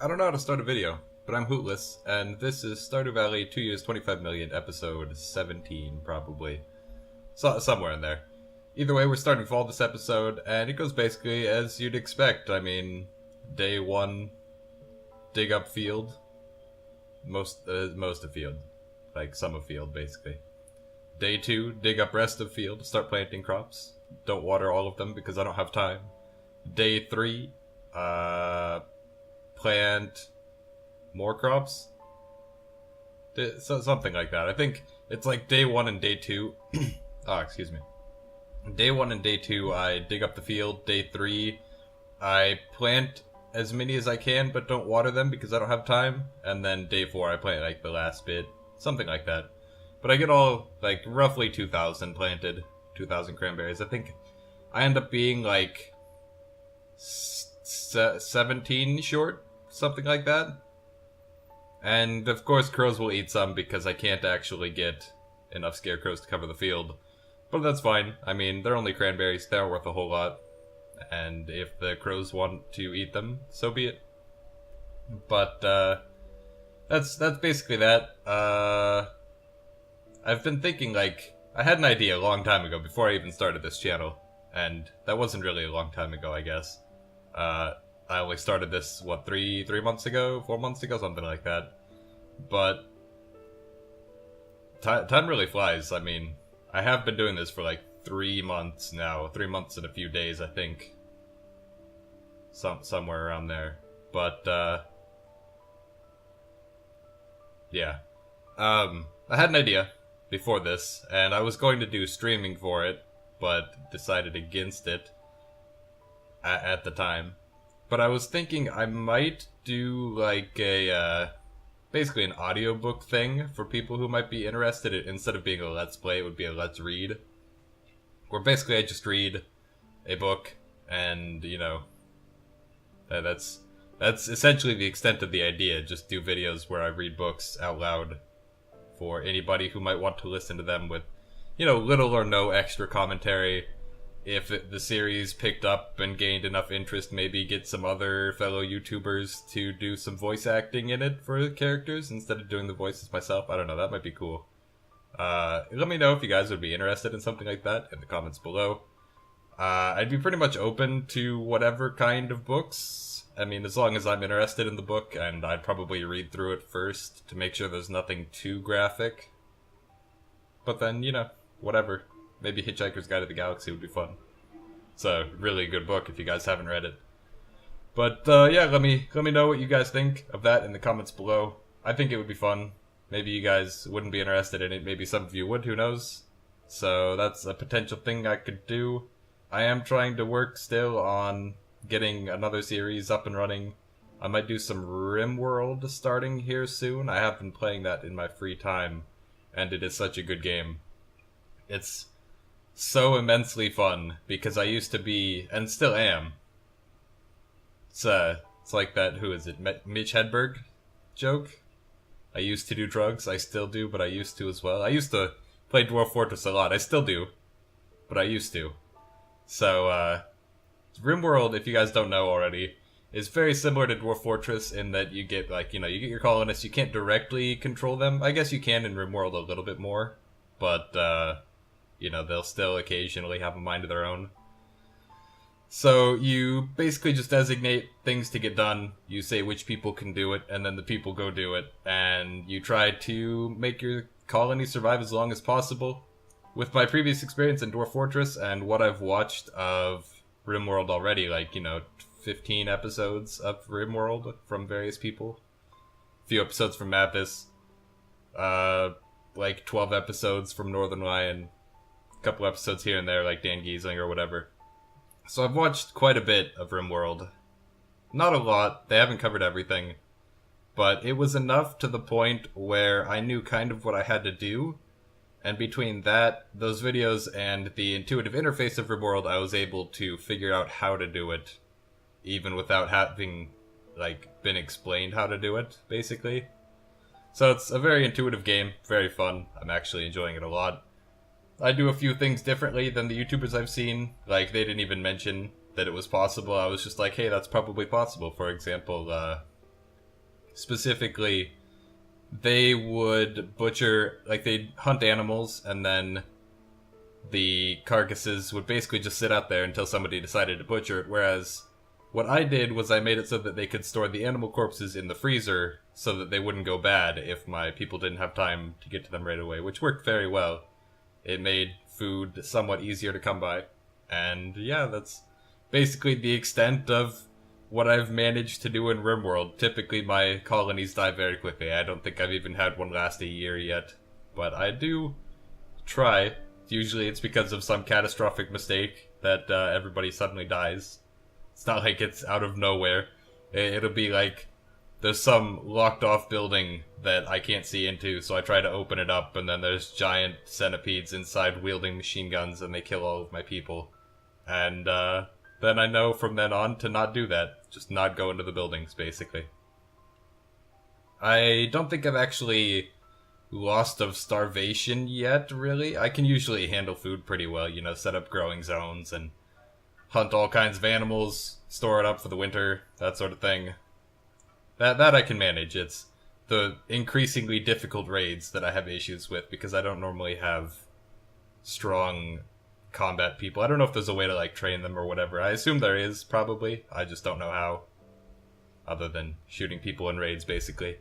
I don't know how to start a video, but I'm Hootless, and this is Stardew Valley 2 years 25 million, episode 17, probably. Somewhere in there. Either way, we're starting fall this episode, and it goes basically as you'd expect. I mean, day 1, dig up field. Most of field. Like, some of field, basically. Day 2, dig up rest of field, start planting crops. Don't water all of them because I don't have time. Day 3, plant more crops? Something like that. I think it's like day 1 and day 2. Oh, excuse me. Day 1 and day 2, I dig up the field. Day 3, I plant as many as I can, but don't water them because I don't have time. And then day 4, I plant like the last bit. Something like that. But I get all, like, roughly 2,000 planted. 2,000 cranberries. I think I end up being like 17 short. Something like that. And of course crows will eat some because I can't actually get enough scarecrows to cover the field. But that's fine. I mean, they're only cranberries, they aren't worth a whole lot. And if the crows want to eat them, so be it. But, that's basically that. I've been thinking, like, I had an idea a long time ago before I even started this channel. And that wasn't really a long time ago, I guess. I only started this, what, 3 months ago? 4 months ago? Something like that. But time really flies. I mean, I have been doing this for like 3 months now. 3 months and a few days, I think. Somewhere around there. But, yeah. I had an idea before this, and I was going to do streaming for it, but decided against it at the time. But I was thinking I might do like a, basically an audiobook thing for people who might be interested. Instead of being a let's play, it would be a let's read. Where basically I just read a book and, you know, that's essentially the extent of the idea. Just do videos where I read books out loud for anybody who might want to listen to them with, you know, little or no extra commentary. If the series picked up and gained enough interest, maybe get some other fellow YouTubers to do some voice acting in it for the characters instead of doing the voices myself. I don't know, that might be cool. Let me know if you guys would be interested in something like that in the comments below. I'd be pretty much open to whatever kind of books. I mean, as long as I'm interested in the book, and I'd probably read through it first to make sure there's nothing too graphic. But then, you know, whatever. Maybe Hitchhiker's Guide to the Galaxy would be fun. It's a really good book if you guys haven't read it. But, yeah, let me know what you guys think of that in the comments below. I think it would be fun. Maybe you guys wouldn't be interested in it. Maybe some of you would, who knows? So that's a potential thing I could do. I am trying to work still on getting another series up and running. I might do some RimWorld starting here soon. I have been playing that in my free time, and it is such a good game. It's so immensely fun because I used to be, and still am. It's like that, who is it, Mitch Hedberg joke? I used to do drugs, I still do, but I used to as well. I used to play Dwarf Fortress a lot, I still do, but I used to. So, RimWorld, if you guys don't know already, is very similar to Dwarf Fortress in that you get, like, you know, you get your colonists, you can't directly control them. I guess you can in RimWorld a little bit more, but, you know, they'll still occasionally have a mind of their own. So you basically just designate things to get done, you say which people can do it, and then the people go do it, and you try to make your colony survive as long as possible. With my previous experience in Dwarf Fortress and what I've watched of RimWorld already, like, you know, 15 episodes of RimWorld from various people, a few episodes from Mathis, like 12 episodes from Northern Lion, couple episodes here and there, like Dan Giesling or whatever. So I've watched quite a bit of RimWorld. Not a lot, they haven't covered everything, but it was enough to the point where I knew kind of what I had to do, and between that, those videos, and the intuitive interface of RimWorld, I was able to figure out how to do it, even without having, like, been explained how to do it, basically. So it's a very intuitive game, very fun, I'm actually enjoying it a lot. I do a few things differently than the YouTubers I've seen. Like, they didn't even mention that it was possible. I was just like, hey, that's probably possible. For example, Specifically, they would butcher, like they'd hunt animals, and then the carcasses would basically just sit out there until somebody decided to butcher it, whereas what I did was I made it so that they could store the animal corpses in the freezer so that they wouldn't go bad if my people didn't have time to get to them right away, which worked very well. It made food somewhat easier to come by. And yeah, that's basically the extent of what I've managed to do in RimWorld. Typically my colonies die very quickly. I don't think I've even had one last a year yet. But I do try. Usually it's because of some catastrophic mistake that everybody suddenly dies. It's not like it's out of nowhere. It'll be like there's some locked off building that I can't see into, so I try to open it up, and then there's giant centipedes inside wielding machine guns, and they kill all of my people. And then I know from then on to not do that. Just not go into the buildings, basically. I don't think I've actually lost of starvation yet, really. I can usually handle food pretty well, you know, set up growing zones and hunt all kinds of animals, store it up for the winter, that sort of thing. That I can manage. It's the increasingly difficult raids that I have issues with because I don't normally have strong combat people. I don't know if there's a way to like train them or whatever. I assume there is, probably. I just don't know how. Other than shooting people in raids, basically.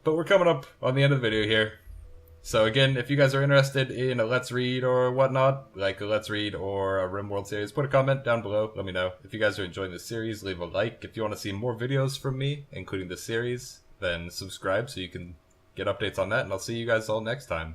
But we're coming up on the end of the video here. So again, if you guys are interested in a Let's Read or whatnot, like a Let's Read or a RimWorld series, put a comment down below, let me know. If you guys are enjoying this series, leave a like. If you want to see more videos from me, including this series, then subscribe so you can get updates on that, and I'll see you guys all next time.